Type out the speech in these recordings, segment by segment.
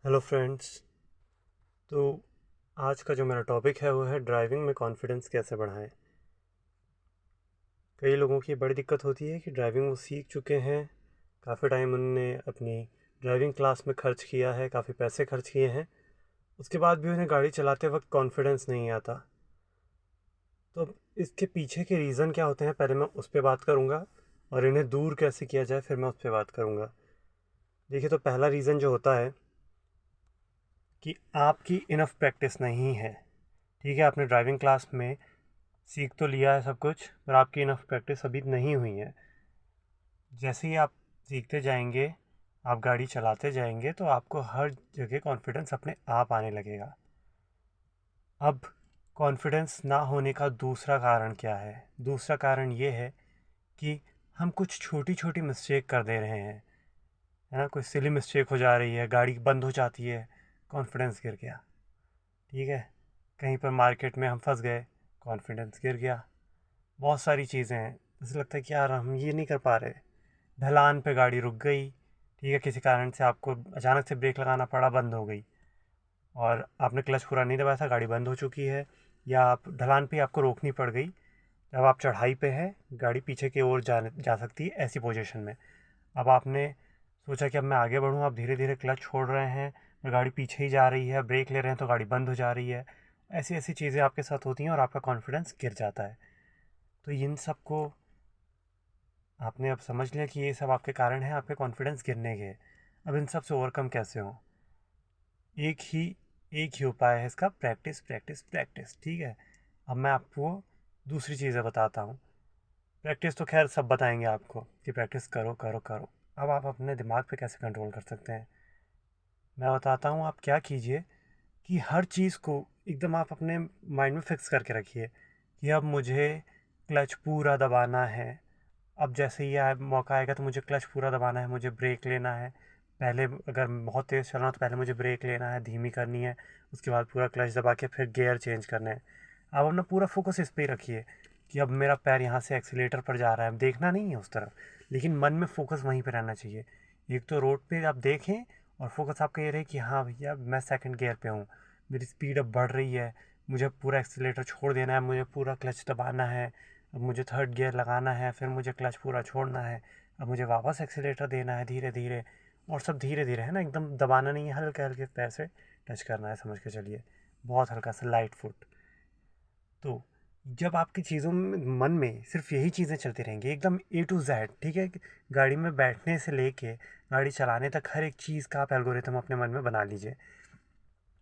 Hello friends. तो आज का जो मेरा टॉपिक है वो है ड्राइविंग में कॉन्फिडेंस कैसे बढ़ाएं। कई लोगों की बड़ी दिक्कत होती है कि ड्राइविंग वो सीख चुके हैं, काफ़ी टाइम उनने अपनी ड्राइविंग क्लास में खर्च किया है, काफ़ी पैसे खर्च किए हैं, उसके बाद भी उन्हें गाड़ी चलाते वक्त कॉन्फिडेंस नहीं आता। तो इसके पीछे के रीज़न क्या होते हैं, पहले मैं उस पर बात करूँगा और इन्हें दूर कैसे किया जाए फिर मैं उस पर बात करूँगा। देखिए, तो पहला रीज़न जो होता है कि आपकी इनफ प्रैक्टिस नहीं है। ठीक है, आपने ड्राइविंग क्लास में सीख तो लिया है सब कुछ, पर आपकी इनफ प्रैक्टिस अभी नहीं हुई है। जैसे ही आप सीखते जाएंगे, आप गाड़ी चलाते जाएंगे, तो आपको हर जगह कॉन्फिडेंस अपने आप आने लगेगा। अब कॉन्फिडेंस ना होने का दूसरा कारण क्या है? दूसरा कारण ये है कि हम कुछ छोटी छोटी मिस्टेक कर दे रहे हैं, है ना। कोई सिली मिस्टेक हो जा रही है, गाड़ी बंद हो जाती है, कॉन्फिडेंस गिर गया। ठीक है, कहीं पर मार्केट में हम फंस गए, कॉन्फिडेंस गिर गया। बहुत सारी चीज़ें हैं, ऐसा लगता है कि यार हम ये नहीं कर पा रहे। ढलान पे गाड़ी रुक गई, ठीक है, किसी कारण से आपको अचानक से ब्रेक लगाना पड़ा, बंद हो गई, और आपने क्लच पूरा नहीं दबाया था, गाड़ी बंद हो चुकी है। या आप ढलान पे आपको रोकनी पड़ गई, जब आप चढ़ाई पे है, गाड़ी पीछे की ओर जा सकती है ऐसी पोजीशन में। अब आपने सोचा कि अब मैं आगे बढ़ूँ, आप धीरे धीरे क्लच छोड़ रहे हैं और गाड़ी पीछे ही जा रही है, ब्रेक ले रहे हैं तो गाड़ी बंद हो जा रही है। ऐसी ऐसी चीज़ें आपके साथ होती हैं और आपका कॉन्फिडेंस गिर जाता है। तो इन सब को आपने अब समझ लिया कि ये सब आपके कारण हैं आपके कॉन्फिडेंस गिरने के। अब इन सब से ओवरकम कैसे हो? एक ही एक ही उपाय है इसका, प्रैक्टिस प्रैक्टिस प्रैक्टिस। ठीक है, अब मैं आपको दूसरी चीज़ें बताता हूँ। प्रैक्टिस तो खैर सब बताएंगे आपको कि प्रैक्टिस करो करो करो। अब आप अपने दिमाग पे कैसे कंट्रोल कर सकते हैं, मैं बताता हूँ। आप क्या कीजिए कि हर चीज़ को एकदम आप अपने माइंड में फिक्स करके रखिए कि अब मुझे क्लच पूरा दबाना है। अब जैसे ही मौका आएगा तो मुझे क्लच पूरा दबाना है, मुझे ब्रेक लेना है। पहले अगर बहुत तेज़ चलना तो पहले मुझे ब्रेक लेना है, धीमी करनी है, उसके बाद पूरा क्लच दबा के फिर गियर चेंज करना है। आप अपना पूरा फोकस इस पर ही रखिए कि अब मेरा पैर यहाँ से एक्सीलेटर पर जा रहा है, देखना नहीं है उस तरफ, लेकिन मन में फोकस वहीं पर रहना चाहिए। एक तो रोड पे आप देखें और फोकस आपका ये रहे कि हाँ भैया मैं सेकंड गियर पे हूँ, मेरी स्पीड अब बढ़ रही है, मुझे पूरा एक्सीलेटर छोड़ देना है, मुझे पूरा क्लच दबाना है, अब मुझे थर्ड गियर लगाना है, फिर मुझे क्लच पूरा छोड़ना है, अब मुझे वापस एक्सीलेटर देना है धीरे धीरे। और सब धीरे धीरे, है ना, एकदम दबाना नहीं है, हल्के हल्के पैर से टच करना है, समझ के चलिए, बहुत हल्का सा लाइट फुट। तो जब आपकी चीज़ों में मन में सिर्फ यही चीज़ें चलती रहेंगी एकदम A to Z, ठीक है, गाड़ी में बैठने से लेके गाड़ी चलाने तक हर एक चीज़ का आप एल्गोरिथम अपने मन में बना लीजिए।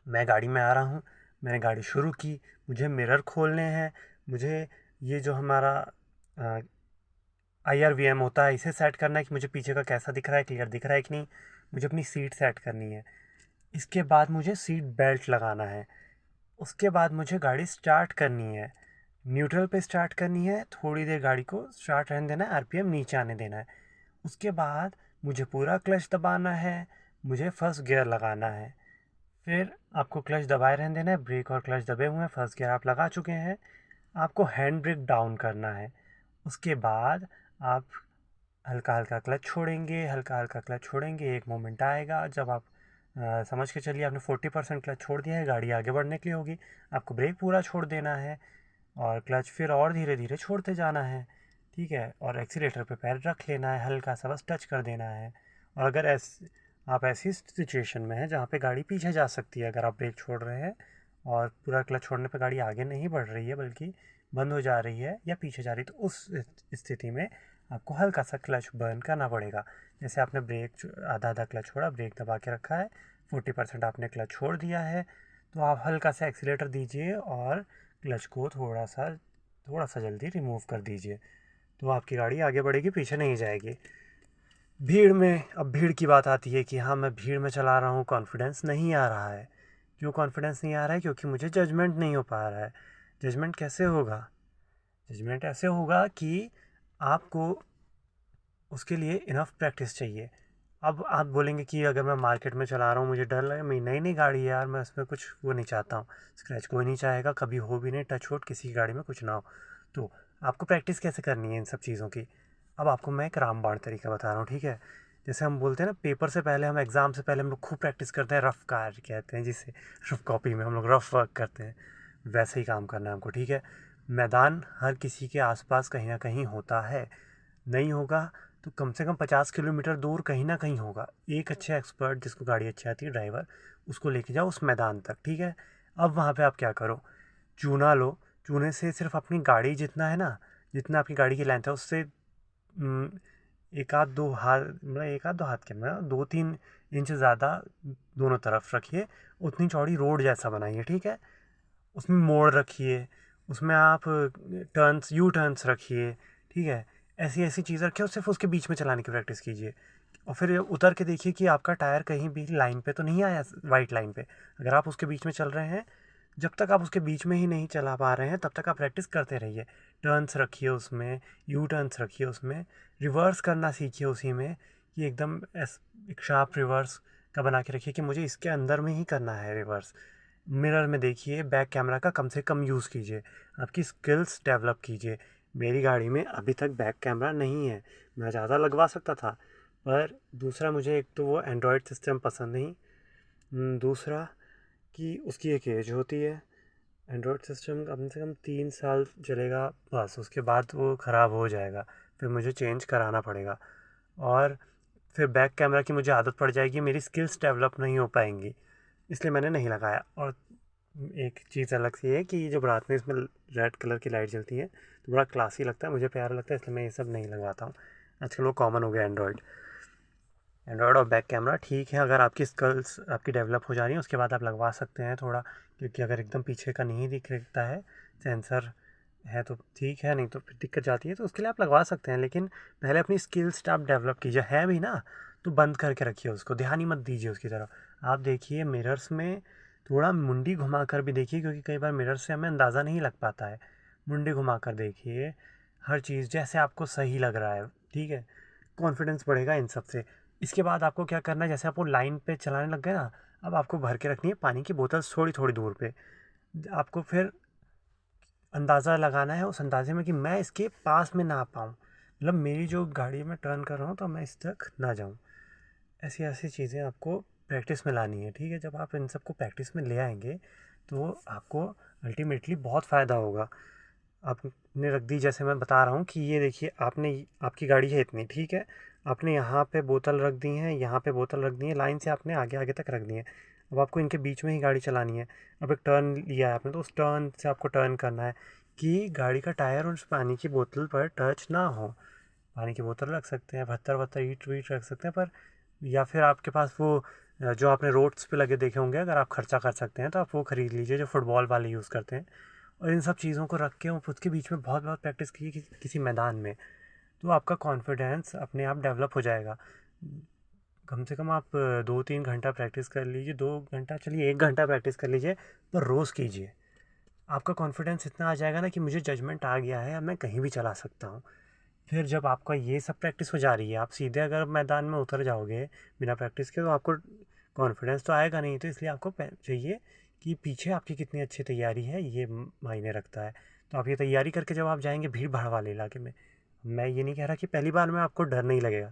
मैं गाड़ी में आ रहा हूँ, मैंने गाड़ी शुरू की, मुझे मिरर खोलने हैं, मुझे ये जो हमारा IRVM होता है इसे सेट करना है कि मुझे पीछे का कैसा दिख रहा है, क्लियर दिख रहा है कि नहीं, मुझे अपनी सीट सेट करनी है, इसके बाद मुझे सीट बेल्ट लगाना है, उसके बाद मुझे गाड़ी स्टार्ट करनी है, न्यूट्रल पे स्टार्ट करनी है, थोड़ी देर गाड़ी को स्टार्ट रहने देना है, RPM नीचे आने देना है, उसके बाद मुझे पूरा क्लच दबाना है, मुझे फर्स्ट गियर लगाना है, फिर आपको क्लच दबाए रहने देना है, ब्रेक और क्लच दबे हुए हैं, फर्स्ट गियर आप लगा चुके हैं, आपको हैंड ब्रेक डाउन करना है, उसके बाद आप हल्का हल्का क्लच छोड़ेंगे, हल्का हल्का क्लच छोड़ेंगे, एक मोमेंट आएगा जब आप समझ के चलिए आपने 40% क्लच छोड़ दिया है, गाड़ी आगे बढ़ने के लिए होगी, आपको ब्रेक पूरा छोड़ देना है और क्लच फिर और धीरे धीरे छोड़ते जाना है। ठीक है, और एक्सीलेटर पे पैर रख लेना है, हल्का सा बस टच कर देना है। और अगर आप ऐसी सिचुएशन में हैं जहाँ पे गाड़ी पीछे जा सकती है, अगर आप ब्रेक छोड़ रहे हैं और पूरा क्लच छोड़ने पे गाड़ी आगे नहीं बढ़ रही है बल्कि बंद हो जा रही है या पीछे जा रही है, तो उस स्थिति में आपको हल्का सा क्लच बर्न करना पड़ेगा। जैसे आपने ब्रेक आधा आधा क्लच छोड़ा, ब्रेक दबा के रखा है, 40% आपने क्लच छोड़ दिया है, तो आप हल्का सा एक्सीलेटर दीजिए और क्लच को थोड़ा सा जल्दी रिमूव कर दीजिए, तो आपकी गाड़ी आगे बढ़ेगी, पीछे नहीं जाएगी। भीड़ में, अब भीड़ की बात आती है कि हाँ मैं भीड़ में चला रहा हूँ, कॉन्फिडेंस नहीं आ रहा है। क्यों कॉन्फिडेंस नहीं आ रहा है? क्योंकि मुझे जजमेंट नहीं हो पा रहा है। जजमेंट कैसे होगा? जजमेंट ऐसे होगा कि आपको उसके लिए इनफ प्रैक्टिस चाहिए। अब आप बोलेंगे कि अगर मैं मार्केट में चला रहा हूँ, मुझे डर लगे, मेरी नई नई गाड़ी है यार, मैं उसमें कुछ वो नहीं चाहता हूँ, स्क्रैच कोई नहीं चाहेगा, कभी हो भी नहीं, टच वुड किसी की गाड़ी में कुछ ना हो। तो आपको प्रैक्टिस कैसे करनी है इन सब चीज़ों की? अब आपको मैं एक रामबाण तरीका बता रहा हूँ, ठीक है। जैसे हम बोलते हैं ना, पेपर से पहले, हम एग्ज़ाम से पहले हम लोग खूब प्रैक्टिस करते हैं, रफ़ कार कहते हैं जिसे, रफ़ कॉपी में हम लोग रफ़ वर्क करते हैं, वैसे ही काम करना है हमको, ठीक है। मैदान हर किसी के आसपास कहीं ना कहीं होता है, नहीं होगा तो कम से कम 50 किलोमीटर दूर कहीं ना कहीं होगा। एक अच्छे एक्सपर्ट, जिसको गाड़ी अच्छी आती है, ड्राइवर, उसको लेके जाओ उस मैदान तक, ठीक है। अब वहाँ पे आप क्या करो, चूना लो, चूने से सिर्फ अपनी गाड़ी जितना है ना, जितना आपकी गाड़ी की लेंथ है उससे एक आध दो हाथ, मतलब एक आध दो हाथ के, मतलब 2-3 इंच ज़्यादा दोनों तरफ रखिए, उतनी चौड़ी रोड जैसा बनाइए, ठीक है। उसमें मोड़ रखिए, उसमें आप टर्न्स, यू टर्न्स रखिए, ठीक है। ऐसी ऐसी चीज़ें रखिए और सिर्फ उसके बीच में चलाने की प्रैक्टिस कीजिए। और फिर उतर के देखिए कि आपका टायर कहीं भी लाइन पे तो नहीं आया, वाइट लाइन पे। अगर आप उसके बीच में चल रहे हैं, जब तक आप उसके बीच में ही नहीं चला पा रहे हैं, तब तक आप प्रैक्टिस करते रहिए। टर्न्स रखिए उसमें, यू टर्न्स रखिए उसमें, रिवर्स करना सीखिए उसी में, कि एकदम एक शार्प रिवर्स का बना के रखिए कि मुझे इसके अंदर में ही करना है रिवर्स। मिरर में देखिए, बैक कैमरा का कम से कम यूज़ कीजिए, आपकी स्किल्स डेवलप कीजिए। मेरी गाड़ी में अभी तक बैक कैमरा नहीं है, मैं ज़्यादा लगवा सकता था, पर दूसरा, मुझे एक तो वो एंड्रॉयड सिस्टम पसंद नहीं, दूसरा कि उसकी एक एज होती है। एंड्रॉयड सिस्टम कम से कम 3 साल चलेगा बस, उसके बाद वो ख़राब हो जाएगा, फिर मुझे चेंज कराना पड़ेगा। और फिर बैक कैमरा की मुझे आदत पड़ जाएगी, मेरी स्किल्स डेवलप नहीं हो पाएंगी, इसलिए मैंने नहीं लगाया। और एक चीज़ अलग सी है कि ये जब रात में इसमें रेड कलर की लाइट जलती है तो बड़ा क्लासी लगता है, मुझे प्यारा लगता है, इसलिए मैं ये सब नहीं लगवाता हूँ। आजकल वो कॉमन हो गया एंड्रॉयड और बैक कैमरा, ठीक है। अगर आपकी स्किल्स आपकी डेवलप हो जा रही है, उसके बाद आप लगवा सकते हैं थोड़ा, क्योंकि अगर एकदम पीछे का नहीं दिखता है सेंसर है तो ठीक है, नहीं तो फिर दिक्कत जाती है, तो उसके लिए आप लगवा सकते हैं। लेकिन पहले अपनी स्किल्स आप डेवलप कीजिए, है भी ना तो बंद करके रखिए उसको, ध्यान ही मत दीजिए उसकी तरफ। आप देखिए मिरर्स में थोड़ा मुंडी घुमा कर भी देखिए, क्योंकि कई बार मिरर से हमें अंदाज़ा नहीं लग पाता है। मुंडी घुमा कर देखिए, हर चीज़ जैसे आपको सही लग रहा है, ठीक है। कॉन्फिडेंस बढ़ेगा इन सब से। इसके बाद आपको क्या करना है, जैसे आपको लाइन पे चलाने लग गए ना, अब आपको भर के रखनी है पानी की बोतल थोड़ी थोड़ी दूर पे। आपको फिर अंदाज़ा लगाना है उस अंदाजे में कि मैं इसके पास में ना आ पाऊँ, मतलब मेरी जो गाड़ी में टर्न कर रहा हूँ तो मैं इस तक ना जाऊँ। ऐसी ऐसी चीज़ें आपको प्रैक्टिस में लानी है, ठीक है। जब आप इन सबको प्रैक्टिस में ले आएंगे तो आपको अल्टीमेटली बहुत फ़ायदा होगा। आपने रख दी, जैसे मैं बता रहा हूँ कि ये देखिए, आपने, आपकी गाड़ी है इतनी, ठीक है, आपने यहाँ पे बोतल रख दी है, यहाँ पे बोतल रख दी है, लाइन से आपने आगे आगे तक रख दी है। अब आपको इनके बीच में ही गाड़ी चलानी है। अब एक टर्न लिया है आपने, तो उस टर्न से आपको टर्न करना है कि गाड़ी का टायर उस पानी की बोतल पर टच ना हो। पानी की बोतल रख सकते हैं, पत्थर वत्थर, ईंट वीट रख सकते हैं, पर या फिर आपके पास वो जो आपने रोड्स पे लगे देखे होंगे, अगर आप खर्चा कर सकते हैं तो आप वो ख़रीद लीजिए, जो फुटबॉल वाले यूज़ करते हैं। और इन सब चीज़ों को रख के उसके बीच में बहुत बहुत प्रैक्टिस कीजिए किसी मैदान में, तो आपका कॉन्फिडेंस अपने आप डेवलप हो जाएगा। कम से कम आप 2-3 घंटा प्रैक्टिस कर लीजिए, 2 घंटा चलिए, 1 घंटा प्रैक्टिस कर लीजिए, पर रोज़ कीजिए। आपका कॉन्फिडेंस इतना आ जाएगा ना कि मुझे जजमेंट आ गया है, अब मैं कहीं भी चला सकता हूँ। फिर जब आपका ये सब प्रैक्टिस हो जा रही है, आप सीधे अगर मैदान में उतर जाओगे बिना प्रैक्टिस के, तो आपको कॉन्फिडेंस तो आएगा नहीं। तो इसलिए आपको चाहिए कि पीछे आपकी कितनी अच्छी तैयारी है, ये मायने रखता है। तो आप ये तैयारी करके जब आप जाएंगे भीड़ भाड़ वाले इलाके में, मैं ये नहीं कह रहा कि पहली बार में आपको डर नहीं लगेगा,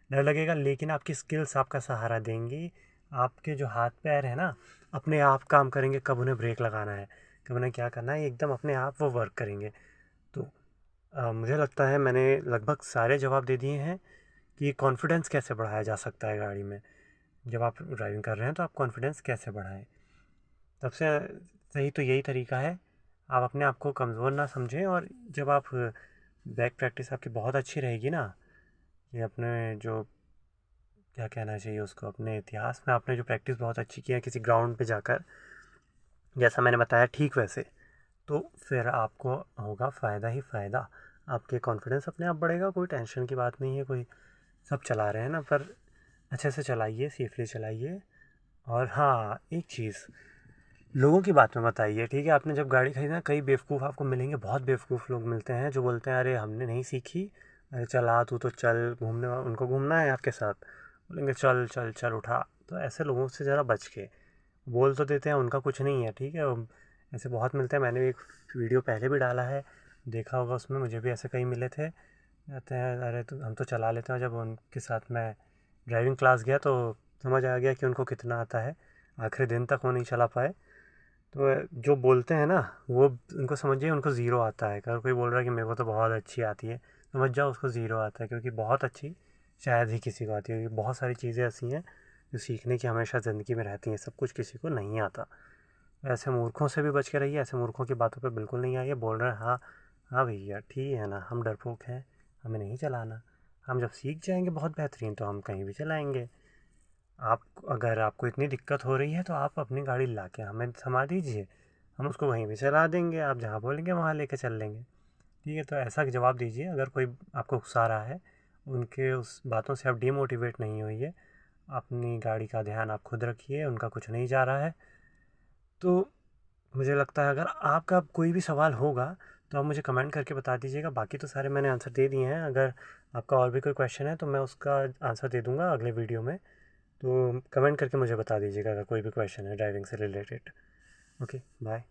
डर लगेगा, लेकिन आपकी स्किल्स आपका सहारा देंगी। आपके जो हाथ पैर है ना, अपने आप काम करेंगे, कब उन्हें ब्रेक लगाना है, कब उन्हें क्या करना है, एकदम अपने आप वो वर्क करेंगे। तो मुझे लगता है मैंने लगभग सारे जवाब दे दिए हैं कि कॉन्फिडेंस कैसे बढ़ाया जा सकता है गाड़ी में। जब आप ड्राइविंग कर रहे हैं तो आप कॉन्फिडेंस कैसे बढ़ाएं, सबसे सही तो यही तरीका है, आप अपने आप को कमज़ोर ना समझें। और जब आप बैक प्रैक्टिस आपकी बहुत अच्छी रहेगी ना, ये अपने जो, क्या कहना चाहिए उसको, अपने इतिहास में आपने जो प्रैक्टिस बहुत अच्छी की है किसी ग्राउंड पे जाकर, जैसा मैंने बताया ठीक वैसे, तो फिर आपको होगा फ़ायदा ही फ़ायदा। आपके कॉन्फिडेंस अपने आप बढ़ेगा, कोई टेंशन की बात नहीं है। कोई, सब चला रहे हैं ना, पर अच्छे से चलाइए, सेफली चलाइए। और हाँ, एक चीज़, लोगों की बात में मत आइए, ठीक है। आपने जब गाड़ी खरीदी ना, कई बेवकूफ़ आपको मिलेंगे, बहुत बेवकूफ़ लोग मिलते हैं जो बोलते हैं अरे हमने नहीं सीखी, अरे चला तू तो चल घूमने, उनको घूमना है आपके साथ, बोलेंगे चल चल चल उठा। तो ऐसे लोगों से ज़रा बच के, बोल तो देते हैं, उनका कुछ नहीं है, ठीक है। ऐसे बहुत मिलते हैं, मैंने भी एक वीडियो पहले भी डाला है, देखा होगा, उसमें मुझे भी ऐसे कई मिले थे, कहते हैं अरे तो हम तो चला लेते हैं, जब उनके साथ मैं ड्राइविंग क्लास गया तो समझ आ गया कि उनको कितना आता है। आखिरी दिन तक वो नहीं चला पाए। तो जो बोलते हैं ना, वो उनको समझिए उनको ज़ीरो आता है। अगर कोई बोल रहा है कि मेरे को तो बहुत अच्छी आती है, समझ जाओ उसको ज़ीरो आता है, क्योंकि बहुत अच्छी शायद ही किसी को आती है। क्योंकि बहुत सारी चीज़ें ऐसी हैं जो सीखने की हमेशा ज़िंदगी में रहती हैं, सब कुछ किसी को नहीं आता। ऐसे मूर्खों से भी बच के रहिए, ऐसे मूर्खों की बातों पे बिल्कुल नहीं आइए। बोल रहे हैं हाँ हाँ भैया ठीक है ना, हम डरपोक हैं, हमें नहीं चलाना। हम जब सीख जाएंगे बहुत बेहतरीन तो हम कहीं भी चलाएंगे। आप अगर आपको इतनी दिक्कत हो रही है तो आप अपनी गाड़ी ला के हमें थमा दीजिए, हम उसको वहीं भी चला देंगे। आप जहाँ बोलेंगे वहाँ लेके चल लेंगे। ठीक है, तो ऐसा जवाब दीजिए। अगर कोई आपको उकसा रहा है, उनके उस बातों से आप डीमोटिवेट नहीं होइए। अपनी गाड़ी का ध्यान आप खुद रखिए, उनका कुछ नहीं जा रहा है। तो मुझे लगता है अगर आपका कोई भी सवाल होगा तो आप मुझे कमेंट करके बता दीजिएगा। बाकी तो सारे मैंने आंसर दे दिए हैं। अगर आपका और भी कोई क्वेश्चन है तो मैं उसका आंसर दे दूँगा अगले वीडियो में। तो कमेंट करके मुझे बता दीजिएगा अगर कोई भी क्वेश्चन है ड्राइविंग से रिलेटेड। Okay, bye.